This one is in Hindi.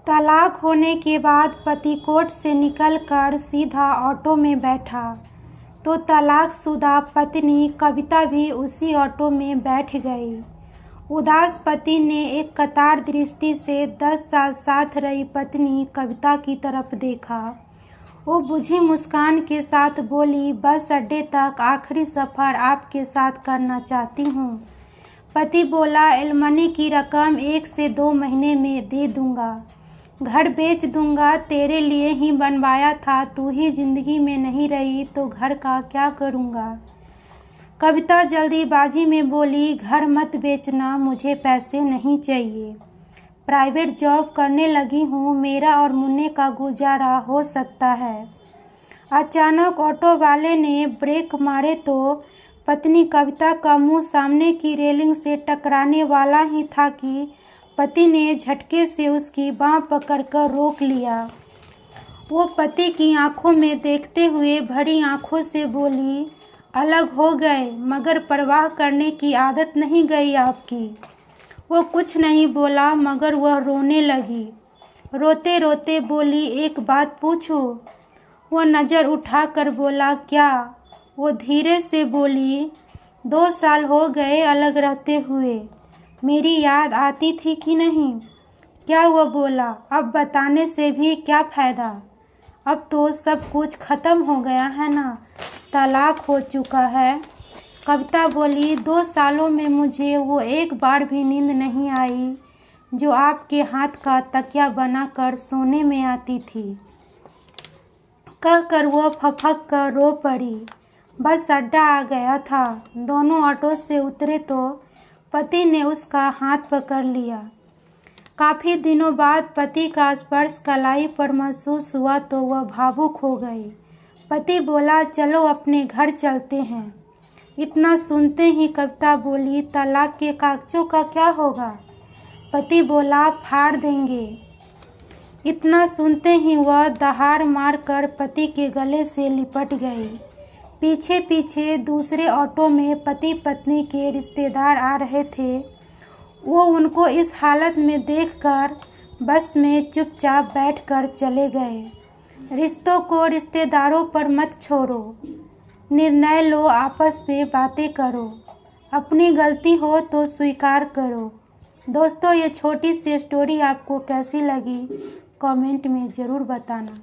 तलाक होने के बाद पति कोर्ट से निकलकर सीधा ऑटो में बैठा तो तलाकशुदा पत्नी कविता भी उसी ऑटो में बैठ गई। उदास पति ने एक कतार दृष्टि से 10 साल साथ रही पत्नी कविता की तरफ देखा। वो बुझी मुस्कान के साथ बोली, बस अड्डे तक आखिरी सफ़र आपके साथ करना चाहती हूँ। पति बोला, एलमनी की रकम 1 से 2 महीने में दे दूँगा। घर बेच दूँगा, तेरे लिए ही बनवाया था, तू ही ज़िंदगी में नहीं रही तो घर का क्या करूँगा। कविता जल्दीबाजी में बोली, घर मत बेचना, मुझे पैसे नहीं चाहिए। प्राइवेट जॉब करने लगी हूँ, मेरा और मुन्ने का गुजारा हो सकता है। अचानक ऑटो वाले ने ब्रेक मारे तो पत्नी कविता का मुंह सामने की रेलिंग से टकराने वाला ही था कि पति ने झटके से उसकी बाँह पकड़कर रोक लिया। वो पति की आंखों में देखते हुए भरी आंखों से बोली, अलग हो गए मगर परवाह करने की आदत नहीं गई आपकी। वो कुछ नहीं बोला मगर वह रोने लगी। रोते रोते बोली, एक बात पूछूं? वो नज़र उठाकर बोला, क्या? वो धीरे से बोली, 2 साल हो गए अलग रहते हुए, मेरी याद आती थी कि नहीं? क्या? वो बोला, अब बताने से भी क्या फ़ायदा, अब तो सब कुछ ख़त्म हो गया है ना, तलाक हो चुका है। कविता बोली, 2 सालों में मुझे वो एक बार भी नींद नहीं आई जो आपके हाथ का तकिया बनाकर सोने में आती थी। कहकर वो फपक कर रो पड़ी। बस अड्डा आ गया था। दोनों ऑटो से उतरे तो पति ने उसका हाथ पकड़ लिया। काफ़ी दिनों बाद पति का स्पर्श कलाई पर महसूस हुआ तो वह भावुक हो गई। पति बोला, चलो अपने घर चलते हैं। इतना सुनते ही कविता बोली, तलाक के कागजों का क्या होगा? पति बोला, फाड़ देंगे। इतना सुनते ही वह दहाड़ मारकर पति के गले से लिपट गई। पीछे पीछे दूसरे ऑटो में पति पत्नी के रिश्तेदार आ रहे थे। वो उनको इस हालत में देखकर बस में चुपचाप बैठकर चले गए। रिश्तों को रिश्तेदारों पर मत छोड़ो, निर्णय लो, आपस में बातें करो, अपनी गलती हो तो स्वीकार करो। दोस्तों, ये छोटी सी स्टोरी आपको कैसी लगी कमेंट में ज़रूर बताना।